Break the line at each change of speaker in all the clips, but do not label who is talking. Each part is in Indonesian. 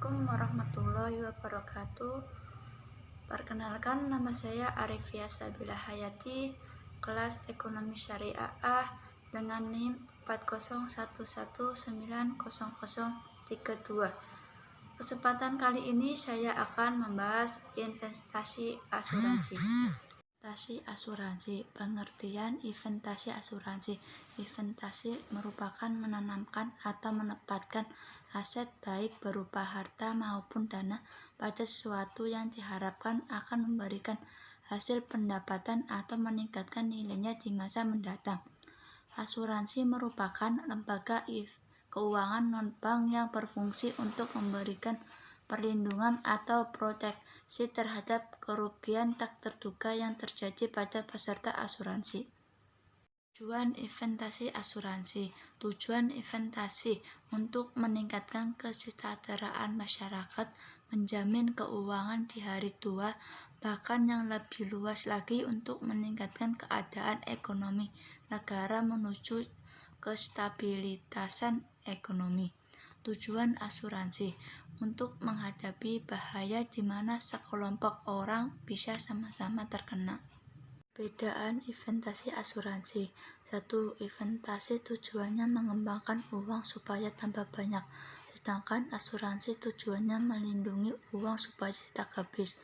Assalamualaikum warahmatullahi wabarakatuh. Perkenalkan, nama saya Arifia Sabila Hayati, kelas Ekonomi Syariah A dengan NIM 401190032. Kesempatan kali ini saya akan membahas investasi asuransi. Investasi asuransi. Pengertian investasi asuransi. Investasi merupakan menanamkan atau menempatkan aset baik berupa harta maupun dana pada sesuatu yang diharapkan akan memberikan hasil pendapatan atau meningkatkan nilainya di masa mendatang. Asuransi merupakan lembaga keuangan non-bank yang berfungsi untuk memberikan perlindungan atau proteksi terhadap kerugian tak terduga yang terjadi pada peserta asuransi. Tujuan investasi asuransi. Tujuan investasi untuk meningkatkan kesejahteraan masyarakat, menjamin keuangan di hari tua, bahkan yang lebih luas lagi untuk meningkatkan keadaan ekonomi negara menuju kestabilitasan ekonomi. Tujuan asuransi untuk menghadapi bahaya di mana sekelompok orang bisa sama-sama terkena. Bedaan investasi asuransi. 1. Investasi tujuannya mengembangkan uang supaya tambah banyak, sedangkan asuransi tujuannya melindungi uang supaya tidak habis.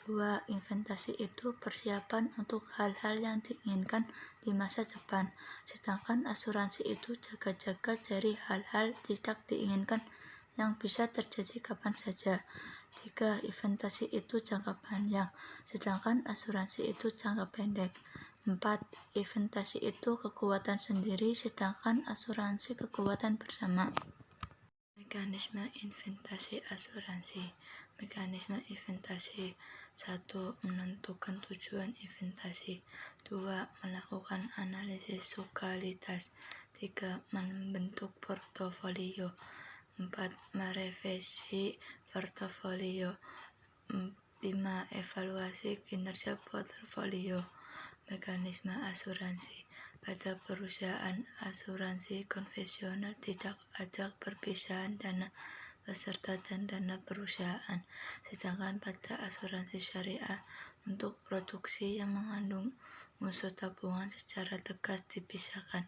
2. Investasi itu persiapan untuk hal-hal yang diinginkan di masa depan, sedangkan asuransi itu jaga-jaga dari hal-hal tidak diinginkan yang bisa terjadi kapan saja. 3. Investasi itu jangka panjang, sedangkan asuransi itu jangka pendek. 4. Investasi itu kekuatan sendiri, sedangkan asuransi kekuatan bersama. Mekanisme investasi asuransi. Mekanisme investasi. 1. Menentukan tujuan investasi. 2. Melakukan analisis sekuritas. 3. Membentuk portofolio. 4. Merevisi portofolio. 5. Evaluasi kinerja portofolio. Mekanisme asuransi. Pada perusahaan asuransi konvensional tidak ada perpisahan dana peserta dan dana perusahaan, sedangkan pada asuransi syariah untuk produksi yang mengandung unsur tabungan secara tegas dipisahkan,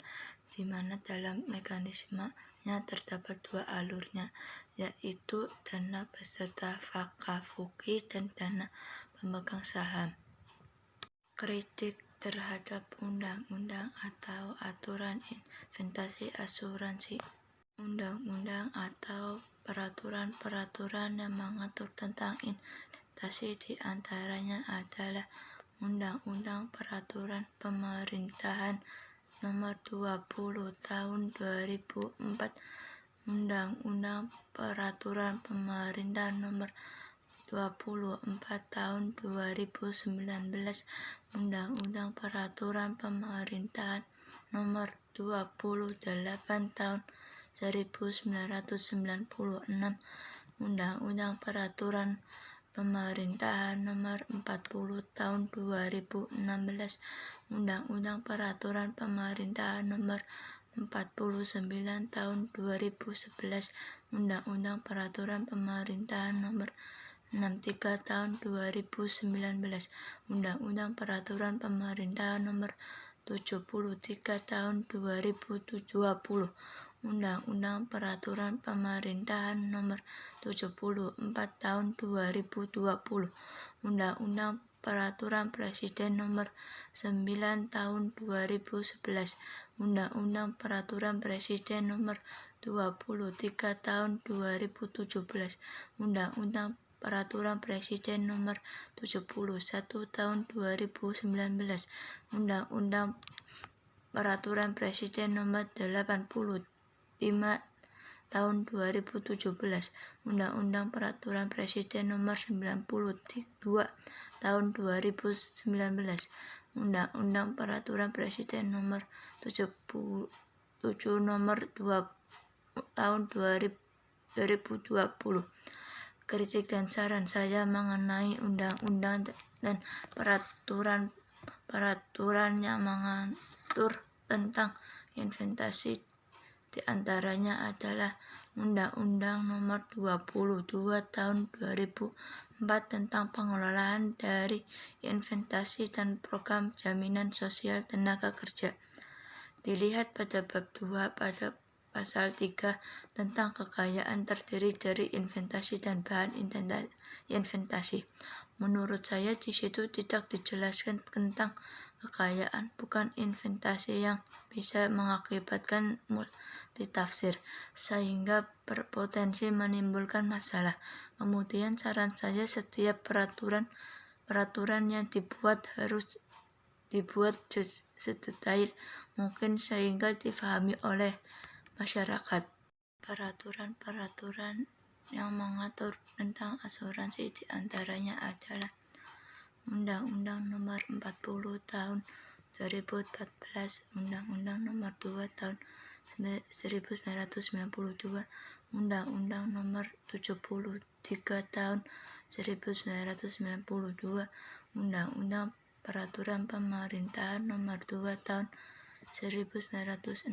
di mana dalam mekanismenya terdapat dua alurnya, yaitu dana peserta fakafuki dan dana pemegang saham. Kritik terhadap undang-undang atau aturan investasi asuransi. Undang-undang atau peraturan-peraturan yang mengatur tentang investasi diantaranya adalah Undang-Undang Peraturan Pemerintahan Nomor 20 Tahun 2004, Undang-Undang Peraturan Pemerintahan Nomor 24 Tahun 2019, Undang-Undang Peraturan Pemerintahan Nomor 28 Tahun 1996, Undang-Undang Peraturan Pemerintahan Nomor 40 Tahun 2016, Undang-Undang Peraturan Pemerintahan Nomor 49 Tahun 2011, Undang-Undang Peraturan Pemerintahan Nomor 63 Tahun 2019, Undang-Undang Peraturan Pemerintahan Nomor 73 Tahun 2020, Undang-Undang Peraturan Pemerintahan Nomor 74 Tahun 2020, Undang-Undang Peraturan Presiden Nomor 9 Tahun 2011, Undang-Undang Peraturan Presiden Nomor 23 Tahun 2017, Undang-Undang Peraturan Presiden Nomor 71 Tahun 2019, Undang-Undang Peraturan Presiden Nomor 85 Tahun 2017, Undang-Undang Peraturan Presiden Nomor 92 Tahun 2019, Undang-Undang Peraturan Presiden Nomor 77 Nomor 2 Tahun 2020. Kritik dan saran saya mengenai undang-undang dan peraturan yang mengatur tentang investasi diantaranya adalah Undang-Undang Nomor 22 Tahun 2004 tentang pengelolaan dari investasi dan program jaminan sosial tenaga kerja. Dilihat pada bab 2 pada pasal 3 tentang kekayaan terdiri dari investasi dan bahan investasi. Menurut saya di situ tidak dijelaskan tentang kekayaan, bukan investasi yang bisa mengakibatkan multitafsir, sehingga berpotensi menimbulkan masalah. Kemudian saran saya setiap peraturan yang dibuat harus dibuat sedetail mungkin sehingga difahami oleh masyarakat. Peraturan-peraturan yang mengatur tentang asuransi diantaranya adalah Undang-Undang Nomor 40 Tahun 2014, Undang-Undang Nomor 2 Tahun 1992, Undang-Undang Nomor 73 Tahun 1992, Undang-Undang Peraturan Pemerintahan Nomor 2 Tahun 1965,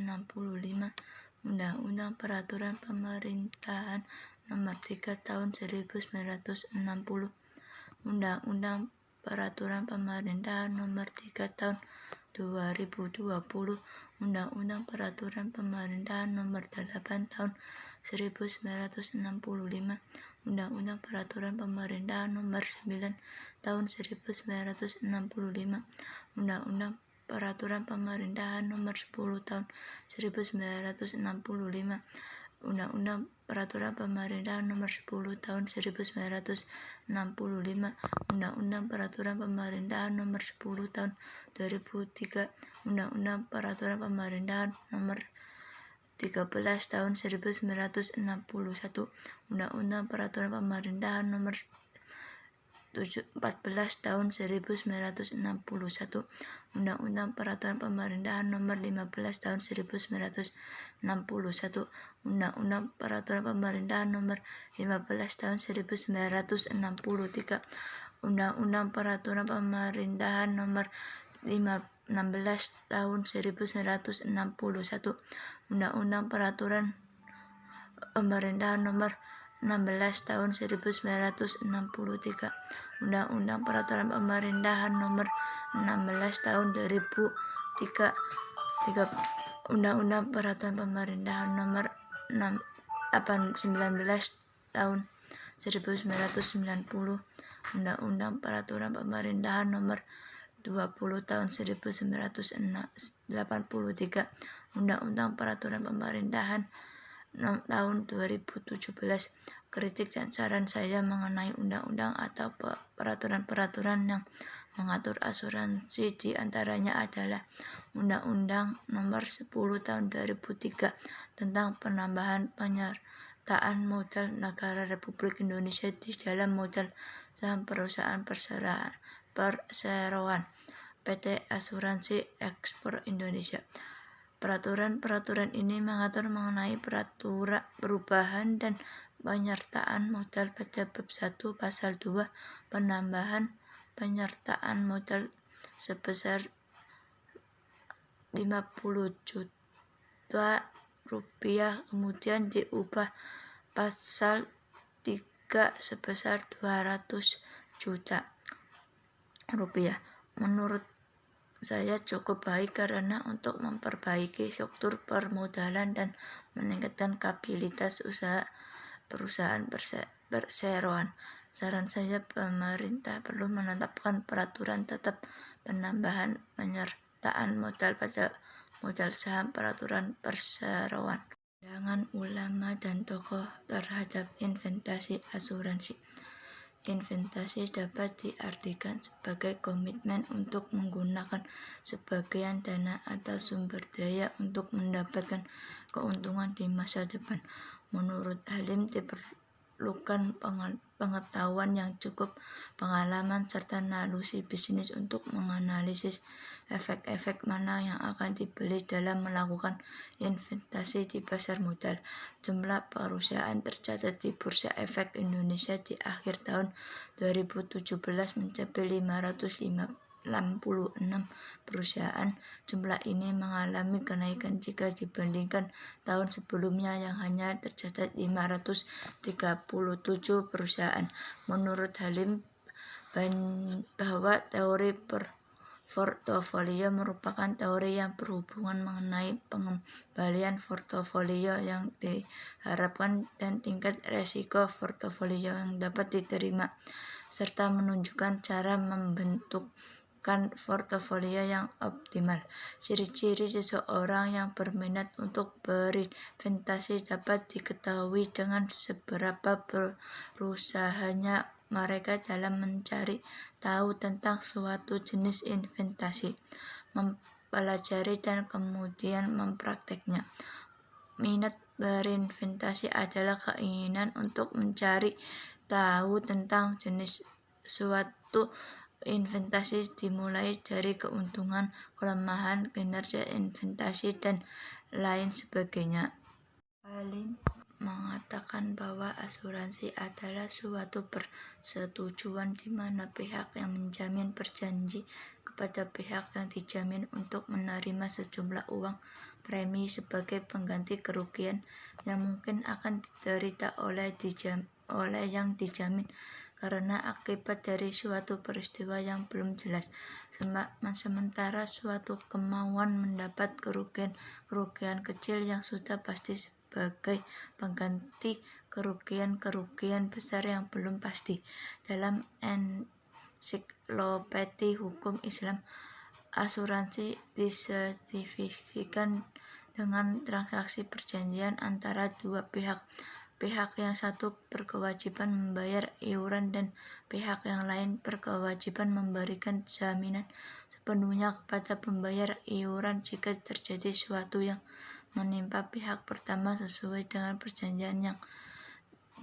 Undang-Undang Peraturan Pemerintahan Nomor 3 Tahun 1960, Undang-Undang Peraturan Pemerintahan Nomor 3 Tahun 2020, Undang-Undang Peraturan Pemerintahan Nomor 8 Tahun 1965, Undang-Undang Peraturan Pemerintahan Nomor 9 Tahun 1965, Undang-Undang Peraturan Pemerintahan Nomor 10 Tahun 1965, Undang-Undang Peraturan Pemerintahan Nomor 10 Tahun 1965, Undang-Undang Peraturan Pemerintahan Nomor 10 Tahun 2003, Undang-Undang Peraturan Pemerintahan Nomor 13 Tahun 1961, Undang-Undang Peraturan Pemerintahan Nomor 14 Tahun 1961, Undang-Undang Peraturan Pemerintahan Nomor 15 Tahun 1961, Undang-Undang Peraturan Pemerintahan Nomor 15 Tahun 1963, Undang-Undang Peraturan Pemerintahan Nomor 16 Tahun 1961, Undang-Undang Peraturan Pemerintahan Nomor 16 Tahun 1963, Undang-Undang Peraturan Pemerintahan Nomor 16 Tahun 2003, Undang-Undang Peraturan Pemerintahan Nomor 19 Tahun 1990, Undang-Undang Peraturan Pemerintahan Nomor 20 Tahun 1983, Undang-Undang Peraturan Pemerintahan tahun 2017. Kritik dan saran saya mengenai undang-undang atau peraturan-peraturan yang mengatur asuransi diantaranya adalah Undang-Undang Nomor 10 Tahun 2003 tentang penambahan penyertaan modal negara Republik Indonesia di dalam modal saham perusahaan perseroan PT Asuransi Ekspor Indonesia. Peraturan-peraturan ini mengatur mengenai perubahan dan penyertaan modal pada bab 1 pasal 2 penambahan penyertaan modal sebesar 50 juta rupiah kemudian diubah pasal 3 sebesar 200 juta rupiah. Menurut saya cukup baik karena untuk memperbaiki struktur permodalan dan meningkatkan kapabilitas usaha perusahaan perseroan. Saran saya pemerintah perlu menetapkan peraturan tetap penambahan penyertaan modal pada modal saham peraturan perseroan. Pandangan ulama dan tokoh terhadap investasi asuransi. Investasi dapat diartikan sebagai komitmen untuk menggunakan sebagian dana atau sumber daya untuk mendapatkan keuntungan di masa depan. Menurut Halim diperlukan pengetahuan yang cukup, pengalaman, serta nalusi bisnis untuk menganalisis efek-efek mana yang akan dibeli dalam melakukan investasi di pasar modal. Jumlah perusahaan tercatat di Bursa Efek Indonesia di akhir tahun 2017 mencapai perusahaan. Jumlah ini mengalami kenaikan jika dibandingkan tahun sebelumnya yang hanya tercatat 537 perusahaan. Menurut Halim, bahwa teori portofolio merupakan teori yang berhubungan mengenai pengembalian portofolio yang diharapkan dan tingkat resiko portofolio yang dapat diterima, serta menunjukkan cara membentukkan portofolio yang optimal. Ciri-ciri seseorang yang berminat untuk berinvestasi dapat diketahui dengan seberapa berusahanya mereka dalam mencari tahu tentang suatu jenis investasi, mempelajari dan kemudian memprakteknya. Minat berinvestasi adalah keinginan untuk mencari tahu tentang jenis suatu investasi, dimulai dari keuntungan, kelemahan, kinerja investasi, dan lain sebagainya. Halim mengatakan bahwa asuransi adalah suatu persetujuan di mana pihak yang menjamin berjanji kepada pihak yang dijamin untuk menerima sejumlah uang premi sebagai pengganti kerugian yang mungkin akan diderita oleh yang dijamin karena akibat dari suatu peristiwa yang belum jelas. Sementara suatu kemauan mendapat kerugian kecil yang sudah pasti sebagai pengganti kerugian besar yang belum pasti. Dalam Ensiklopedia Hukum Islam, asuransi disertifikasikan dengan transaksi perjanjian antara dua pihak. Pihak yang satu berkewajiban membayar iuran dan pihak yang lain berkewajiban memberikan jaminan sepenuhnya kepada pembayar iuran jika terjadi sesuatu yang menimpa pihak pertama sesuai dengan perjanjian yang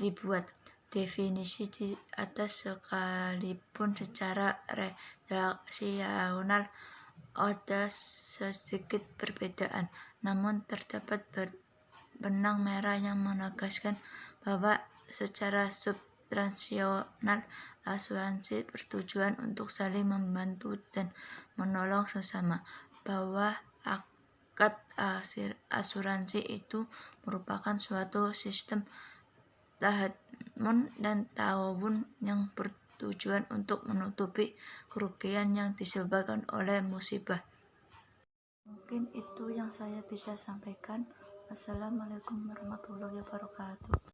dibuat. Definisi di atas sekalipun secara redaksional ada sedikit perbedaan, namun terdapat benang merah yang menegaskan bahwa secara substansial asuransi bertujuan untuk saling membantu dan menolong sesama, bahwa akad asuransi itu merupakan suatu sistem tahamun dan ta'awun yang bertujuan untuk menutupi kerugian yang disebabkan oleh musibah. Mungkin itu yang saya bisa sampaikan. Wassalamualaikum warahmatullahi wabarakatuh.